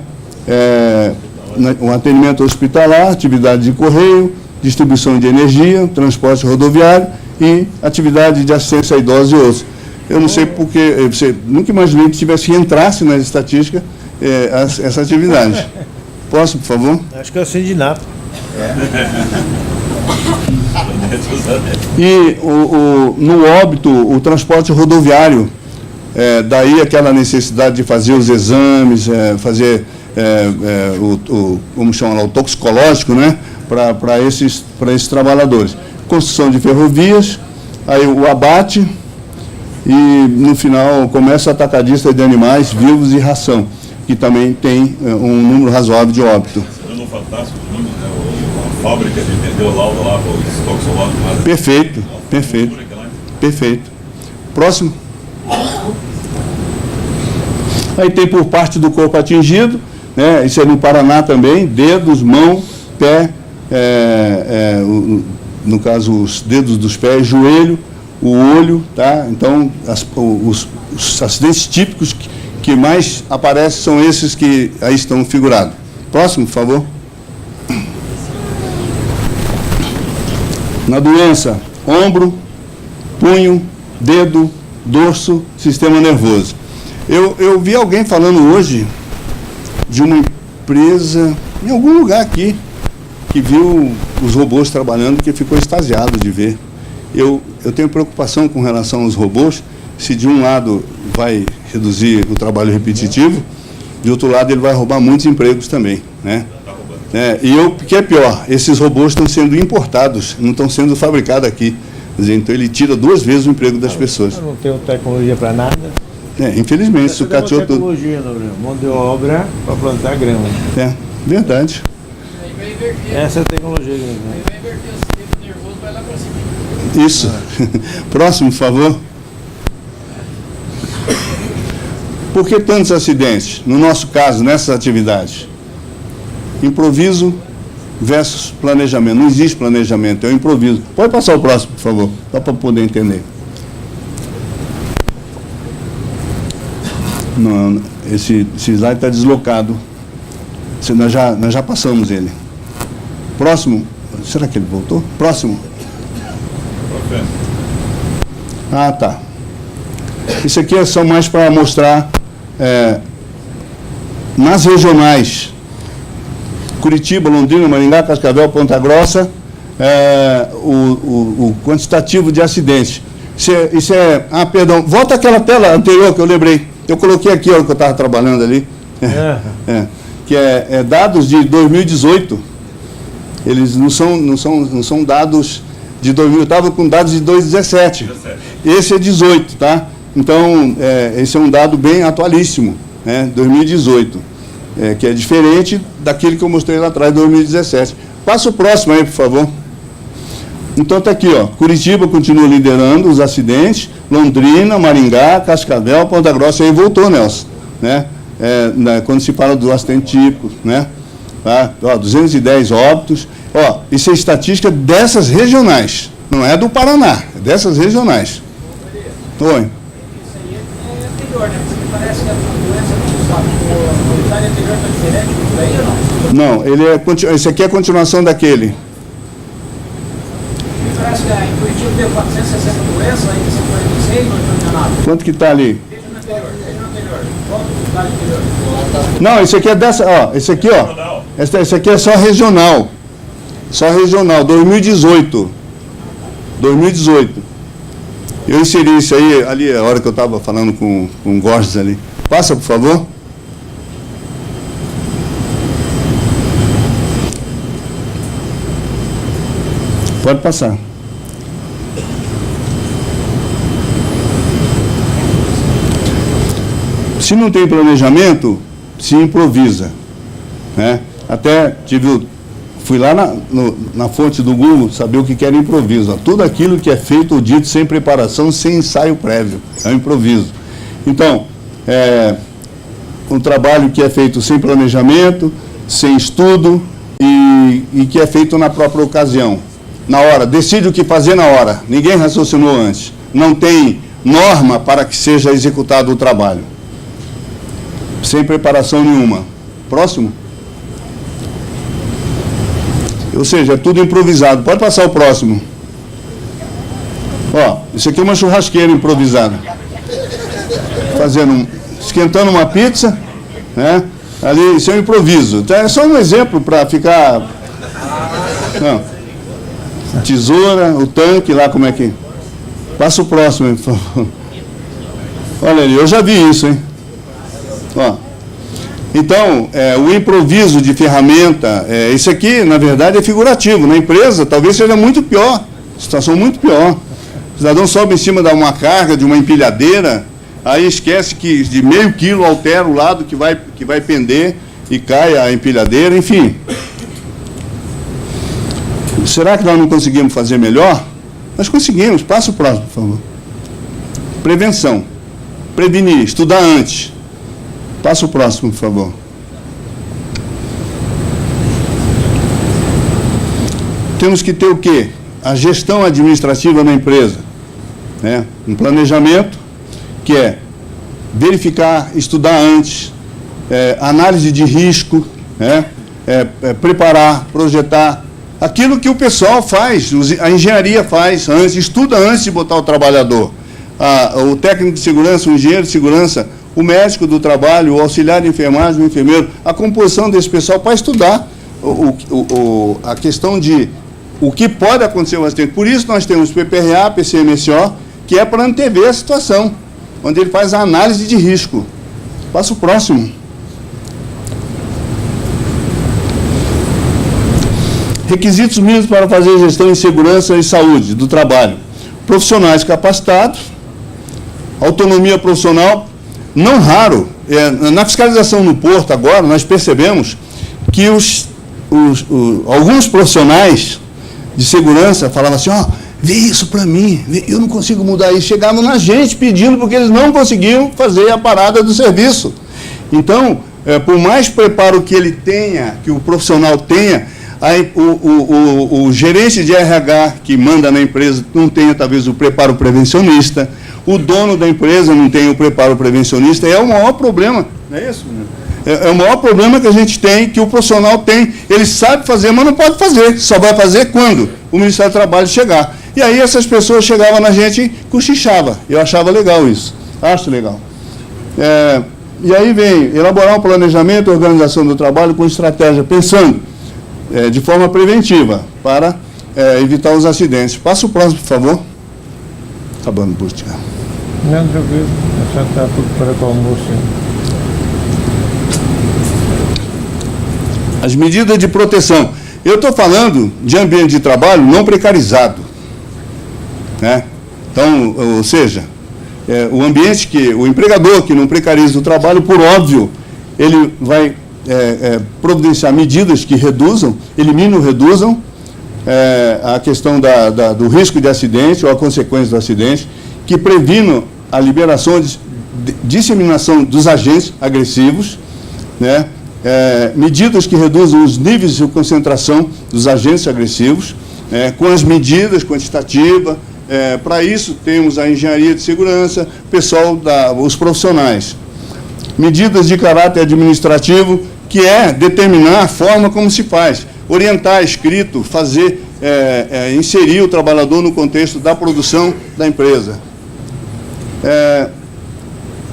O atendimento hospitalar, atividade de correio, distribuição de energia, transporte rodoviário e atividade de assistência a idosos e outros. Eu não sei porque, você nunca imaginei que entrasse nas estatísticas essa atividade. Próximo, por favor.
Acho que é o Sindinato.
E no óbito, o transporte rodoviário, daí aquela necessidade de fazer os exames, fazer como chama lá, o toxicológico, né, para esses trabalhadores. Construção de ferrovias, aí o abate e, no final, comércio atacadista de animais vivos e ração, que também tem um número razoável de óbito.
No Fantástico, né? A fábrica de vender o laudo lá para os toxológicos.
Perfeito, perfeito, perfeito. Próximo. Aí tem por parte do corpo atingido, né, isso é no Paraná também, dedos, mão, pé, no caso os dedos dos pés, joelho, o olho, tá? Então os acidentes típicos que mais aparecem são esses que aí estão figurados. Próximo, por favor. Na doença, ombro, punho, dedo, dorso, sistema nervoso. Eu vi alguém falando hoje de uma empresa, em algum lugar aqui, que viu os robôs trabalhando, que ficou extasiado de ver. Eu tenho preocupação com relação aos robôs, se de um lado vai reduzir o trabalho repetitivo, de outro lado ele vai roubar muitos empregos também, né? E o que é pior, esses robôs estão sendo importados, não estão sendo fabricados aqui. Quer dizer, então ele tira 2 vezes o emprego das pessoas.
Não tem tecnologia para nada.
Infelizmente, sucateou tudo.
Tecnologia, mão de obra para plantar grama.
Verdade.
Essa é a tecnologia.
Vai inverter o sistema nervoso, vai lá para cima.
Isso. Próximo, por favor. Por que tantos acidentes? No nosso caso, nessas atividades. Improviso versus planejamento. Não existe planejamento, é o improviso. Pode passar o próximo, por favor, só para poder entender. Não, esse slide está deslocado. Nós já passamos ele. Próximo. Será que ele voltou? Próximo. Ah, tá. Isso aqui é só mais para mostrar nas regionais Curitiba, Londrina, Maringá, Cascavel, Ponta Grossa, o quantitativo de acidentes. Perdão, volta àquela tela anterior que eu lembrei. Eu coloquei aqui, ó, que eu estava trabalhando ali. Que é dados de 2018. Eles não são dados de 2000, eu estava com dados de 2017. Esse é 18, tá? Então, esse é um dado bem atualíssimo, né? 2018, que é diferente daquele que eu mostrei lá atrás, 2017. Passa o próximo aí, por favor. Então está aqui, ó, Curitiba continua liderando os acidentes, Londrina, Maringá, Cascavel, Ponta Grossa, aí voltou, Nelson, né? Quando se fala do acidente típico, né? Ó, 210 óbitos. Ó, isso é estatística dessas regionais, não é do Paraná, é dessas regionais. Oi.
Isso aí é anterior, né? Porque parece que a doença do estágio anterior está diferente disso daí ou não?
Não, esse aqui é a continuação daquele.
Parece que em Curitiba teve 460 doenças, aí em 146, não estou enganado.
Quanto que está ali?
Veja no anterior. Volta do estágio anterior.
Não, esse aqui é dessa, ó, esse aqui, ó. Esse aqui é só regional. Só regional, 2018. 2018. Eu inseri isso aí, ali, a hora que eu estava falando com o Gorges ali. Passa, por favor. Pode passar. Se não tem planejamento, se improvisa, né? Até fui lá na fonte do Google saber o que era improviso. Ó. Tudo aquilo que é feito ou dito sem preparação, sem ensaio prévio, é um improviso. Então, um trabalho que é feito sem planejamento, sem estudo e que é feito na própria ocasião. Na hora, decide o que fazer na hora. Ninguém raciocinou antes. Não tem norma para que seja executado o trabalho. Sem preparação nenhuma. Próximo. Ou seja, é tudo improvisado. Pode passar o próximo. Ó, isso aqui é uma churrasqueira improvisada. Esquentando uma pizza, né? Ali, isso é um improviso. Então, é só um exemplo para ficar... Não. Tesoura, o tanque lá, como é que... Passa o próximo, por favor. Olha ali, eu já vi isso, hein? Ó. Então, o improviso de ferramenta, isso aqui, na verdade, é figurativo. Na empresa, talvez seja muito pior, situação muito pior. O cidadão sobe em cima de uma carga, de uma empilhadeira, aí esquece que de meio quilo altera o lado que vai pender e cai a empilhadeira, enfim. Será que nós não conseguimos fazer melhor? Nós conseguimos. Passa o próximo, por favor. Prevenção. Prevenir, estudar antes. Passa o próximo, por favor. Temos que ter o quê? A gestão administrativa na empresa. Né? Um planejamento que é verificar, estudar antes, análise de risco, né? Preparar, projetar. Aquilo que o pessoal faz, a engenharia faz antes, estuda antes de botar o trabalhador. O técnico de segurança, o engenheiro de segurança, o médico do trabalho, o auxiliar de enfermagem, o enfermeiro, a composição desse pessoal para estudar a questão de o que pode acontecer no acidente. Por isso nós temos PPRA, PCMSO, que é para antever a situação, onde ele faz a análise de risco. Passa o próximo. Requisitos mínimos para fazer gestão em segurança e saúde do trabalho. Profissionais capacitados, autonomia profissional, não raro. Na fiscalização no porto agora, nós percebemos que alguns profissionais de segurança falavam assim, ó, vê isso para mim, eu não consigo mudar isso. Chegavam na gente pedindo porque eles não conseguiam fazer a parada do serviço. Então, por mais preparo que ele tenha, que o profissional tenha, aí, o gerente de RH que manda na empresa não tenha, talvez, o preparo prevencionista, o dono da empresa não tem o preparo prevencionista, é o maior problema, não é isso? É o maior problema que a gente tem, que o profissional tem, ele sabe fazer, mas não pode fazer, só vai fazer quando o Ministério do Trabalho chegar. E aí essas pessoas chegavam na gente e cochichavam, eu achava legal isso, acho legal. E aí vem elaborar um planejamento e organização do trabalho com estratégia, pensando de forma preventiva para evitar os acidentes. Passa o próximo, por favor. Acabando, Bustia.
Não, tranquilo. Já está tudo para o almoço.
As medidas de proteção. Eu estou falando de ambiente de trabalho não precarizado, né? Então, ou seja, o ambiente que o empregador que não precariza o trabalho, por óbvio, ele vai providenciar medidas que reduzam, eliminam, reduzam a questão do risco de acidente ou a consequência do acidente, que previnam a liberação, disseminação dos agentes agressivos, né? Medidas que reduzam os níveis de concentração dos agentes agressivos, com as medidas quantitativas. Para isso, temos a engenharia de segurança, os profissionais. Medidas de caráter administrativo, que é determinar a forma como se faz, orientar, escrito, fazer, inserir o trabalhador no contexto da produção da empresa.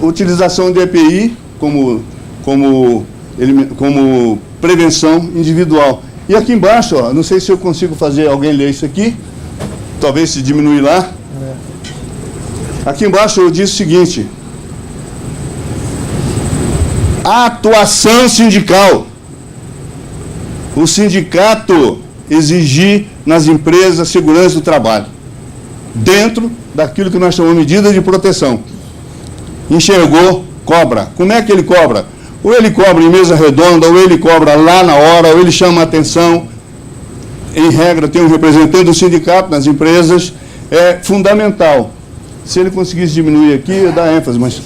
Utilização de EPI como prevenção individual. E aqui embaixo, ó, não sei se eu consigo fazer alguém ler isso aqui, talvez se diminuir lá. Aqui embaixo eu disse o seguinte: a atuação sindical. O sindicato exigir nas empresas a segurança do trabalho, dentro daquilo que nós chamamos de medida de proteção. Enxergou, cobra. Como é que ele cobra? Ou ele cobra em mesa redonda, ou ele cobra lá na hora, ou ele chama a atenção. Em regra, tem um representante do sindicato nas empresas. É fundamental. Se ele conseguisse diminuir aqui, eu dar ênfase, mas...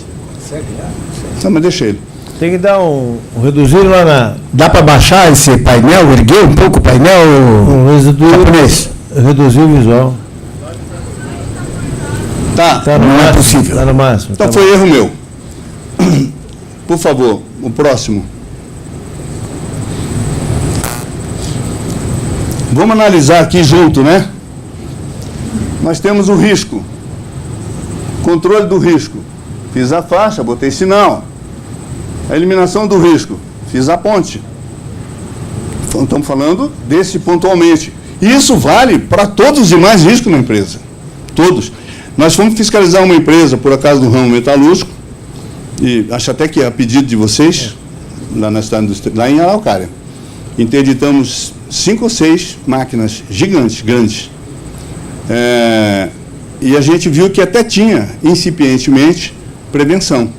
Não, mas deixa ele.
Tem que dar reduzir lá na...
Dá para baixar esse painel, erguer um pouco o painel japonês?
Reduzir o visual.
Tá,
Tá no
não é
máximo,
possível.
Tá no máximo.
então
tá
foi
bom.
erro meu. Por favor, o próximo. Vamos analisar aqui junto, né? Nós temos o risco. Controle do risco. Fiz a faixa, botei sinal. A eliminação do risco. Fiz a ponte. Estamos falando desse pontualmente. E isso vale para todos os demais riscos na empresa. Todos. Nós fomos fiscalizar uma empresa, por acaso, do ramo metalúrgico, e acho até que é a pedido de vocês, lá na cidade lá em Araucária. Interditamos 5 ou 6 máquinas gigantes, grandes. E a gente viu que até tinha, incipientemente, prevenção.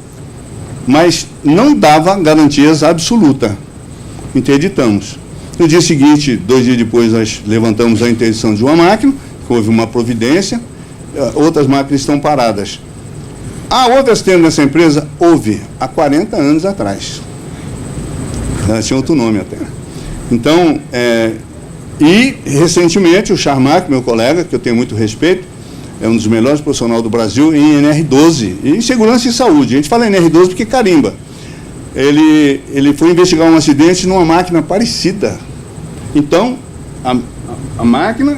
Mas não dava garantias absolutas. Interditamos. No dia seguinte, 2 dias depois, nós levantamos a interdição de uma máquina, houve uma providência, outras máquinas estão paradas. Há outras tendo nessa empresa? Houve, há 40 anos atrás. Ela tinha outro nome até. Então, e recentemente o Charmac, meu colega, que eu tenho muito respeito, é um dos melhores profissionais do Brasil em NR12, em segurança e saúde. A gente fala NR12 porque carimba. Ele foi investigar um acidente numa máquina parecida. Então, a máquina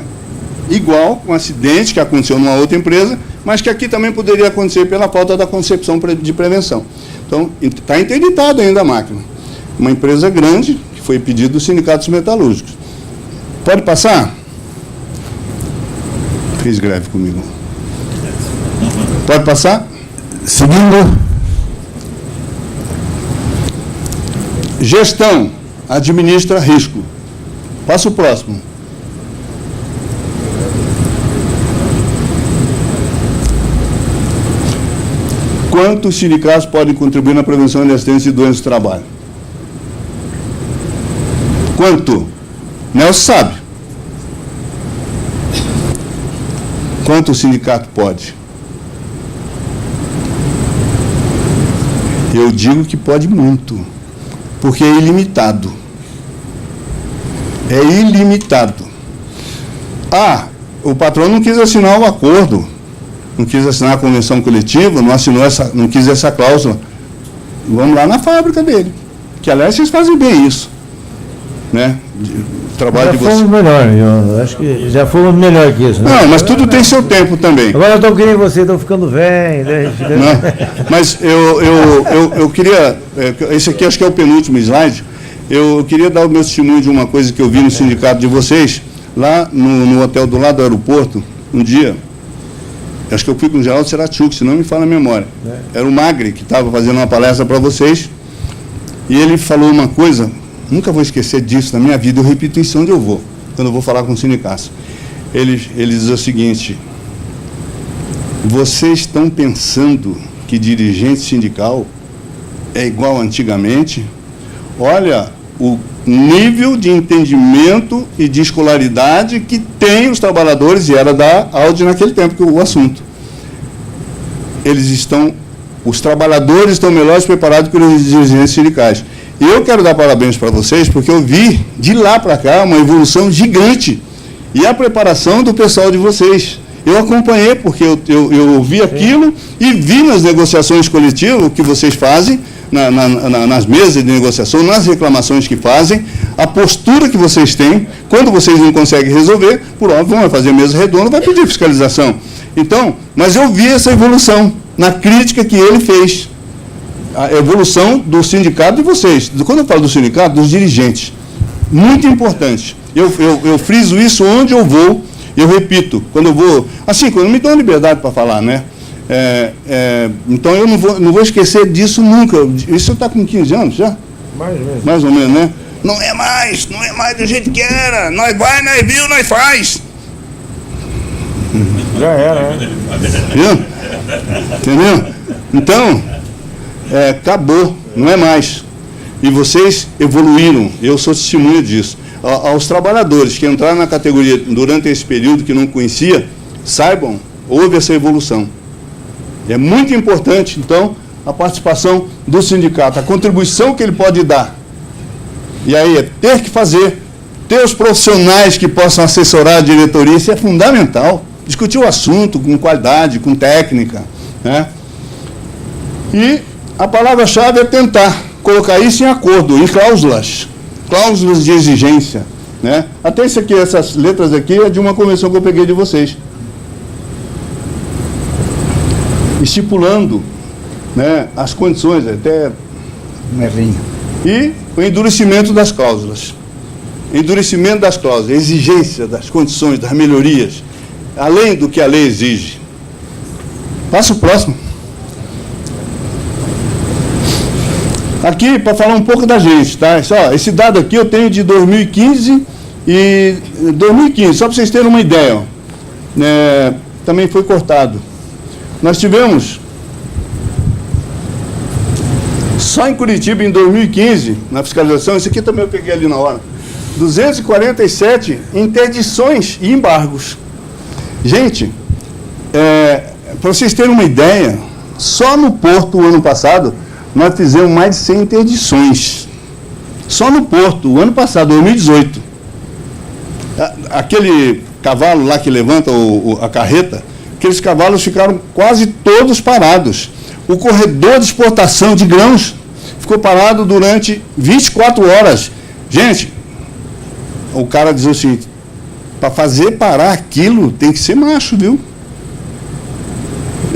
igual um acidente que aconteceu numa outra empresa, mas que aqui também poderia acontecer pela falta da concepção de prevenção. Então, está interditada ainda a máquina. Uma empresa grande, que foi pedido dos sindicatos metalúrgicos. Pode passar? Fiz greve comigo. Pode passar?
Seguindo.
Gestão administra risco. Passa o próximo. Quantos sindicatos podem contribuir na prevenção de acidentes e doenças do trabalho? Quanto? Nelson sabe. Quanto o sindicato pode? Eu digo que pode muito, porque é ilimitado. É ilimitado. O patrão não quis assinar o acordo, não quis assinar a convenção coletiva, não quis essa cláusula. Vamos lá na fábrica dele, que aliás vocês fazem bem isso, né? trabalho de vocês.
Já fomos melhor, eu acho que já fomos melhor que isso. Né?
Não, mas tudo tem seu tempo também.
Agora eu estou que nem você, estou ficando velho. Né?
Não, mas eu queria, esse aqui acho que é o penúltimo slide, eu queria dar o meu testemunho de uma coisa que eu vi no sindicato de vocês, lá no hotel do lado do aeroporto, um dia, acho que eu fui com o Geraldo Seratiuk, se não me falha a memória, era o Magri que estava fazendo uma palestra para vocês, e ele falou uma coisa, nunca vou esquecer disso na minha vida, eu repito isso onde eu vou, quando eu vou falar com o sindicato. Ele diz o seguinte: vocês estão pensando que dirigente sindical é igual antigamente? Olha o nível de entendimento e de escolaridade que tem os trabalhadores, e era da Audi naquele tempo, que o assunto. Os trabalhadores estão melhores preparados que os dirigentes sindicais. E eu quero dar parabéns para vocês, porque eu vi, de lá para cá, uma evolução gigante. E a preparação do pessoal de vocês. Eu acompanhei, porque eu ouvi aquilo e vi nas negociações coletivas o que vocês fazem, nas mesas de negociação, nas reclamações que fazem, a postura que vocês têm. Quando vocês não conseguem resolver, por óbvio, vão fazer mesa redonda, vai pedir fiscalização. Então, mas eu vi essa evolução na crítica que ele fez. A evolução do sindicato de vocês. Quando eu falo do sindicato, dos dirigentes. Muito importante. Eu friso isso onde eu vou, eu repito, quando eu vou... Assim, quando me dão liberdade para falar, né? Então eu não vou esquecer disso nunca. Isso está com 15 anos já?
Mais ou menos.
Mais ou menos, né? Não é mais do jeito que era. Nós vai, nós viu, nós faz.
Já era, né?
Viu? Entendeu? Então, acabou, não é mais. E vocês evoluíram, eu sou testemunha disso. Aos trabalhadores que entraram na categoria durante esse período que não conhecia, saibam, houve essa evolução. É muito importante, então, a participação do sindicato, a contribuição que ele pode dar. E aí é ter que fazer, ter os profissionais que possam assessorar a diretoria, isso é fundamental. Discutir o assunto com qualidade, com técnica, né? E a palavra-chave é tentar colocar isso em acordo, em cláusulas de exigência, né? Até isso aqui, essas letras aqui, é de uma convenção que eu peguei de vocês. Estipulando, né, as condições, até e o endurecimento das cláusulas. Endurecimento das cláusulas, exigência das condições, das melhorias, além do que a lei exige. Passa o próximo. Aqui, para falar um pouco da gente, tá? Esse dado aqui eu tenho de 2015 só para vocês terem uma ideia, ó, também foi cortado. Nós tivemos, só em Curitiba, em 2015, na fiscalização, isso aqui também eu peguei ali na hora, 247 interdições e embargos. Gente, para vocês terem uma ideia, só no Porto, o ano passado, nós fizemos mais de 100 interdições. Só no Porto, o ano passado, 2018. Aquele cavalo lá que levanta a carreta, aqueles cavalos ficaram quase todos parados. O corredor de exportação de grãos ficou parado durante 24 horas. Gente, o cara diz assim, para fazer parar aquilo tem que ser macho, viu?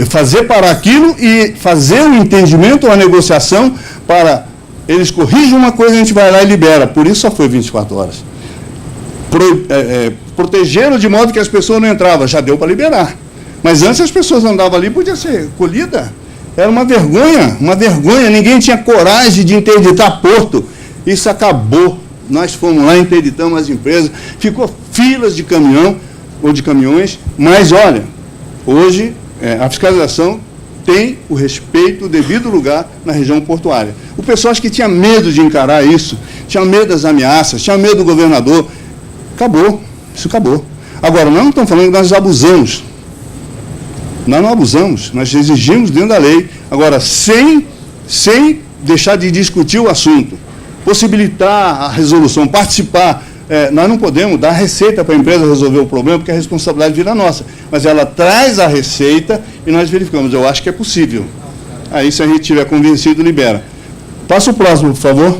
Fazer parar aquilo e fazer um entendimento, uma negociação para eles corrigem uma coisa, a gente vai lá e libera. Por isso só foi 24 horas. Protegeram de modo que as pessoas não entravam, já deu para liberar. Mas antes as pessoas andavam ali, podia ser colhida. Era uma vergonha, ninguém tinha coragem de interditar Porto. Isso acabou. Nós fomos lá, interditamos as empresas, ficou filas de caminhão ou de caminhões, mas olha, hoje a fiscalização tem o respeito, o devido lugar na região portuária. O pessoal acho que tinha medo de encarar isso, tinha medo das ameaças, tinha medo do governador. Acabou, isso acabou. Agora, nós não estamos falando que nós abusamos. Nós não abusamos, nós exigimos dentro da lei. Agora, sem deixar de discutir o assunto, possibilitar a resolução, participar. Nós não podemos dar receita para a empresa resolver o problema, porque a responsabilidade vira nossa. Mas ela traz a receita e nós verificamos. Eu acho que é possível. Aí, se a gente estiver convencido, libera. Passa o próximo, por favor.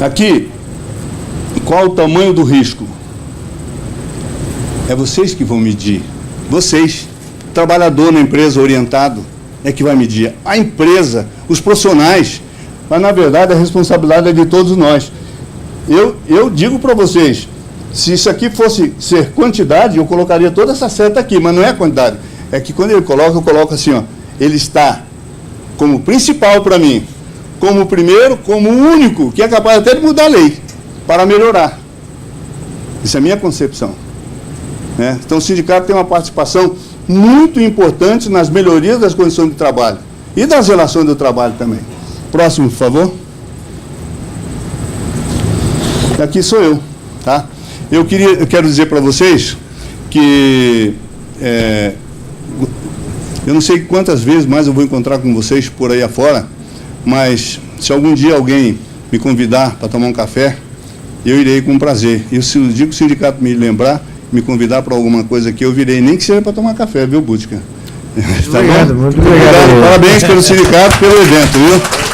Aqui, qual o tamanho do risco? É vocês que vão medir. Vocês, trabalhador na empresa orientado, é que vai medir. A empresa, os profissionais, mas na verdade a responsabilidade é de todos nós. Eu digo para vocês, se isso aqui fosse ser quantidade, eu colocaria toda essa seta aqui, mas não é quantidade. É que quando ele coloca, eu coloco assim, ó, ele está como principal para mim, como primeiro, como único, que é capaz até de mudar a lei, para melhorar. Isso é a minha concepção. Né? Então o sindicato tem uma participação muito importante nas melhorias das condições de trabalho e das relações do trabalho também. Próximo, por favor. Aqui sou eu, tá? Eu quero dizer para vocês que eu não sei quantas vezes mais eu vou encontrar com vocês por aí afora, mas se algum dia alguém me convidar para tomar um café, eu irei com prazer. E se o dia que o sindicato me lembrar, me convidar para alguma coisa aqui, eu virei, nem que seja para tomar café, viu, Bútica? Tá
obrigado,
bom?
muito obrigado.
Parabéns pelo sindicato, pelo evento, viu?